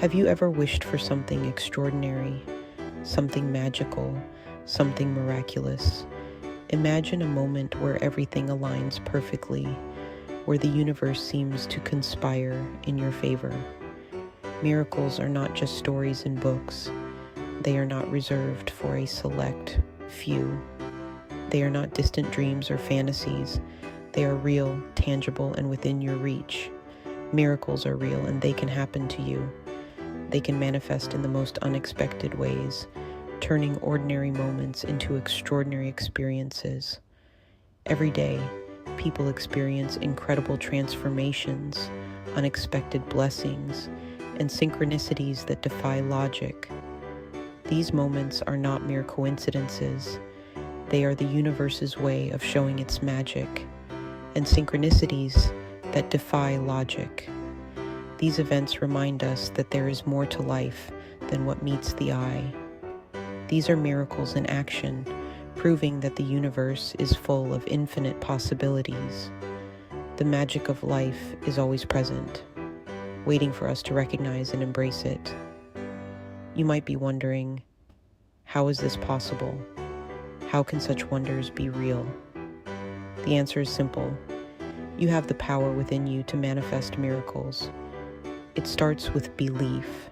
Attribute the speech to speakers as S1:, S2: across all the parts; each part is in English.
S1: Have you ever wished for something extraordinary, something magical, something miraculous? Imagine a moment where everything aligns perfectly, where the universe seems to conspire in your favor. Miracles are not just stories in books. They are not reserved for a select few. They are not distant dreams or fantasies. They are real, tangible, and within your reach. Miracles are real, and they can happen to you. They can manifest in the most unexpected ways, turning ordinary moments into extraordinary experiences. Every day, people experience incredible transformations, unexpected blessings, and synchronicities that defy logic. These moments are not mere coincidences. They are the universe's way of showing its magic, and synchronicities that defy logic. These events remind us that there is more to life than what meets the eye. These are miracles in action, proving that the universe is full of infinite possibilities. The magic of life is always present, waiting for us to recognize and embrace it. You might be wondering, how is this possible? How can such wonders be real? The answer is simple. You have the power within you to manifest miracles. It starts with belief,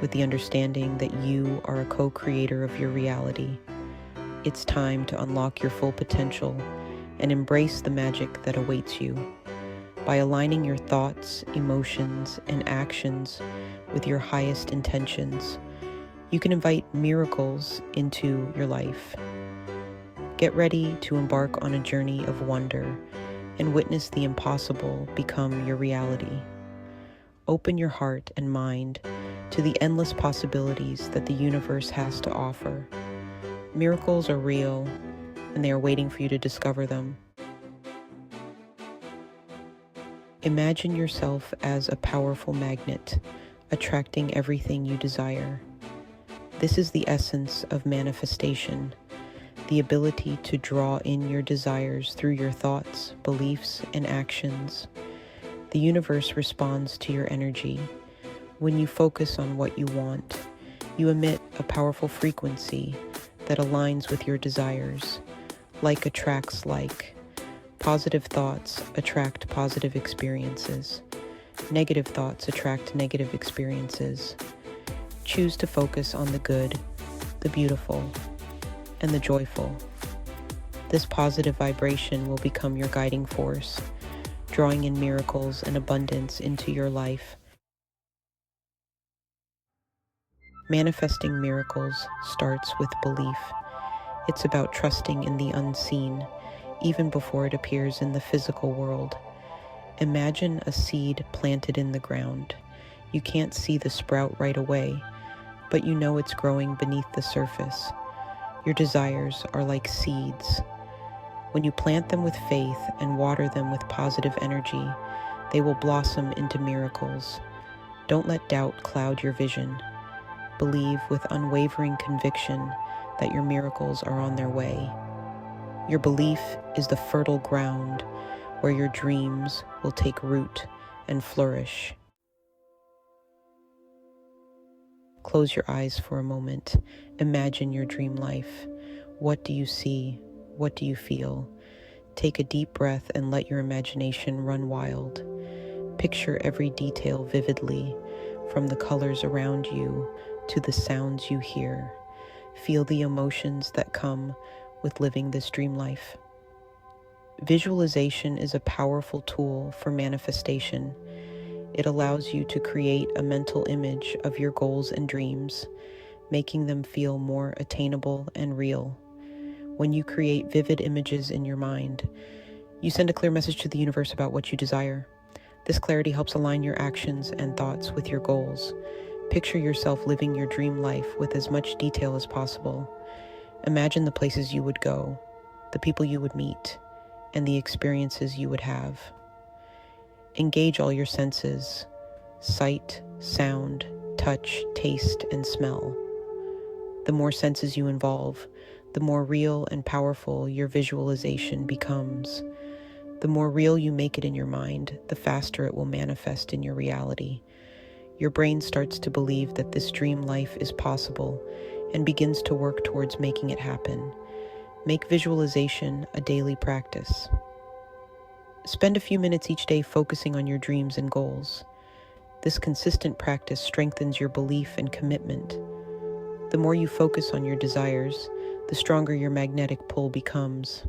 S1: with the understanding that you are a co-creator of your reality. It's time to unlock your full potential and embrace the magic that awaits you. By aligning your thoughts, emotions, and actions with your highest intentions, you can invite miracles into your life. Get ready to embark on a journey of wonder and witness the impossible become your reality. Open your heart and mind to the endless possibilities that the universe has to offer. Miracles are real, and they are waiting for you to discover them. Imagine yourself as a powerful magnet, attracting everything you desire. This is the essence of manifestation, the ability to draw in your desires through your thoughts, beliefs, and actions. The universe responds to your energy. When you focus on what you want, you emit a powerful frequency that aligns with your desires. Like attracts like. Positive thoughts attract positive experiences. Negative thoughts attract negative experiences. Choose to focus on the good, the beautiful, and the joyful. This positive vibration will become your guiding force, drawing in miracles and abundance into your life. Manifesting miracles starts with belief. It's about trusting in the unseen, even before it appears in the physical world. Imagine a seed planted in the ground. You can't see the sprout right away, but you know it's growing beneath the surface. Your desires are like seeds. When you plant them with faith and water them with positive energy, they will blossom into miracles. Don't let doubt cloud your vision. Believe with unwavering conviction that your miracles are on their way. Your belief is the fertile ground where your dreams will take root and flourish. Close your eyes for a moment. Imagine your dream life. What do you see? What do you feel? Take a deep breath and let your imagination run wild. Picture every detail vividly, from the colors around you to the sounds you hear. Feel the emotions that come with living this dream life. Visualization is a powerful tool for manifestation. It allows you to create a mental image of your goals and dreams, making them feel more attainable and real. When you create vivid images in your mind, you send a clear message to the universe about what you desire. This clarity helps align your actions and thoughts with your goals. Picture yourself living your dream life with as much detail as possible. Imagine the places you would go, the people you would meet, and the experiences you would have. Engage all your senses: sight, sound, touch, taste, and smell. The more senses you involve, the more real and powerful your visualization becomes. The more real you make it in your mind, the faster it will manifest in your reality. Your brain starts to believe that this dream life is possible and begins to work towards making it happen. Make visualization a daily practice. Spend a few minutes each day focusing on your dreams and goals. This consistent practice strengthens your belief and commitment. The more you focus on your desires, the stronger your magnetic pull becomes.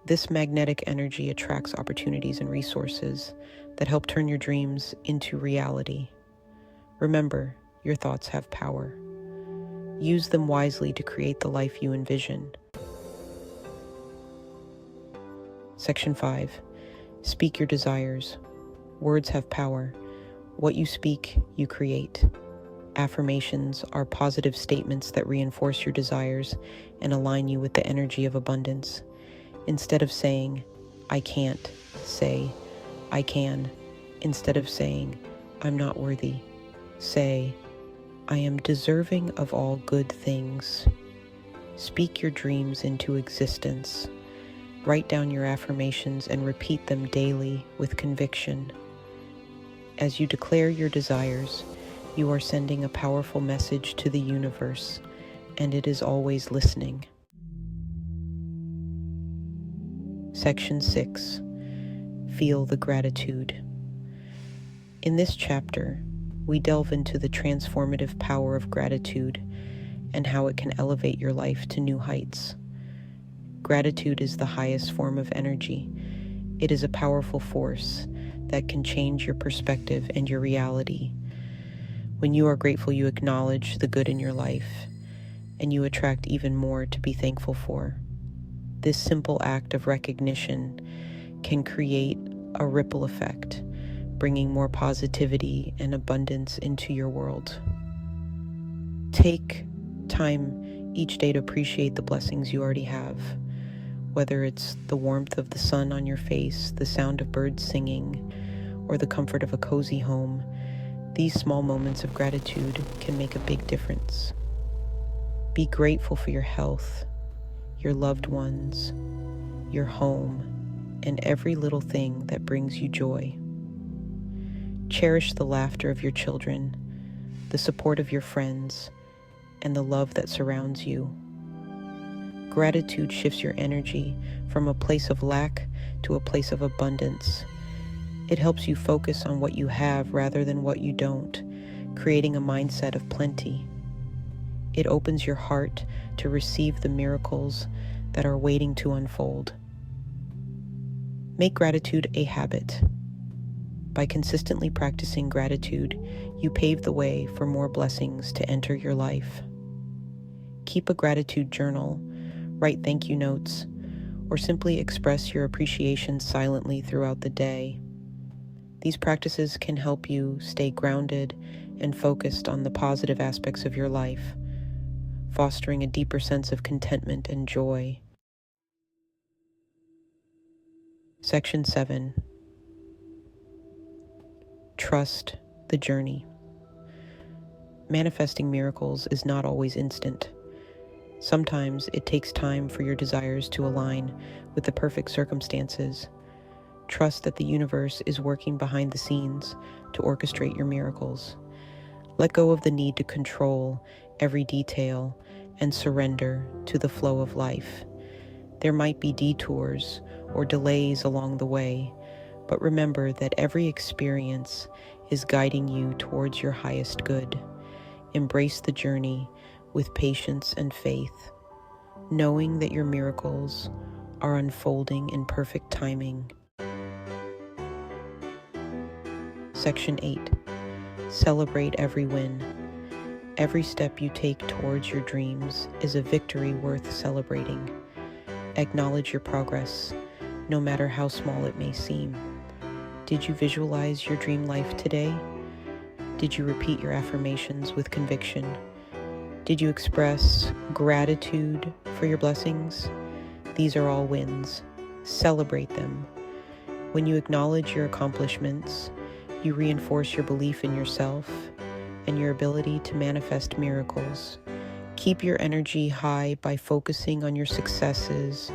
S1: This magnetic energy attracts opportunities and resources that help turn your dreams into reality. Remember, your thoughts have power. Use them wisely to create the life you envision. Section 5. Speak your desires. Words have power. What you speak, you create. Affirmations are positive statements that reinforce your desires and align you with the energy of abundance. Instead of saying, "I can't," say, "I can." Instead of saying, "I'm not worthy," say, "I am deserving of all good things." Speak your dreams into existence. Write down your affirmations and repeat them daily with conviction. As you declare your desires, you are sending a powerful message to the universe, and it is always listening. Section 6. Feel the gratitude. In this chapter, we delve into the transformative power of gratitude and how it can elevate your life to new heights. Gratitude is the highest form of energy. It is a powerful force that can change your perspective and your reality. When you are grateful, you acknowledge the good in your life, and you attract even more to be thankful for. This simple act of recognition can create a ripple effect, bringing more positivity and abundance into your world. Take time each day to appreciate the blessings you already have, whether it's the warmth of the sun on your face, the sound of birds singing, or the comfort of a cozy home. These small moments of gratitude can make a big difference. Be grateful for your health, your loved ones, your home, and every little thing that brings you joy. Cherish the laughter of your children, the support of your friends, and the love that surrounds you. Gratitude shifts your energy from a place of lack to a place of abundance. It helps you focus on what you have rather than what you don't, creating a mindset of plenty. It opens your heart to receive the miracles that are waiting to unfold. Make gratitude a habit. By consistently practicing gratitude, you pave the way for more blessings to enter your life. Keep a gratitude journal, write thank you notes, or simply express your appreciation silently throughout the day. These practices can help you stay grounded and focused on the positive aspects of your life, fostering a deeper sense of contentment and joy. Section 7. Trust the journey. Manifesting miracles is not always instant. Sometimes it takes time for your desires to align with the perfect circumstances. Trust that the universe is working behind the scenes to orchestrate your miracles. Let go of the need to control every detail and surrender to the flow of life. There might be detours or delays along the way, but remember that every experience is guiding you towards your highest good. Embrace the journey with patience and faith, knowing that your miracles are unfolding in perfect timing. Section 8. Celebrate every win. Every step you take towards your dreams is a victory worth celebrating. Acknowledge your progress, no matter how small it may seem. Did you visualize your dream life today? Did you repeat your affirmations with conviction? Did you express gratitude for your blessings? These are all wins. Celebrate them. When you acknowledge your accomplishments, you reinforce your belief in yourself and your ability to manifest miracles. Keep your energy high by focusing on your successes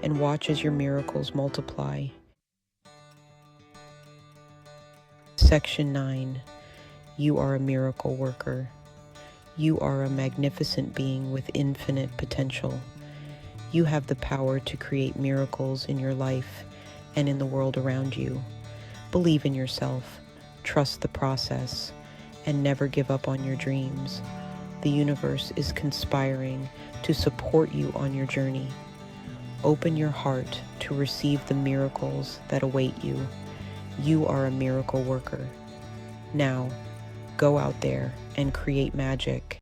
S1: and watch as your miracles multiply. Section 9. You are a miracle worker. You are a magnificent being with infinite potential. You have the power to create miracles in your life and in the world around you. Believe in yourself, trust the process, and never give up on your dreams. The universe is conspiring to support you on your journey. Open your heart to receive the miracles that await you. You are a miracle worker. Now, go out there and create magic.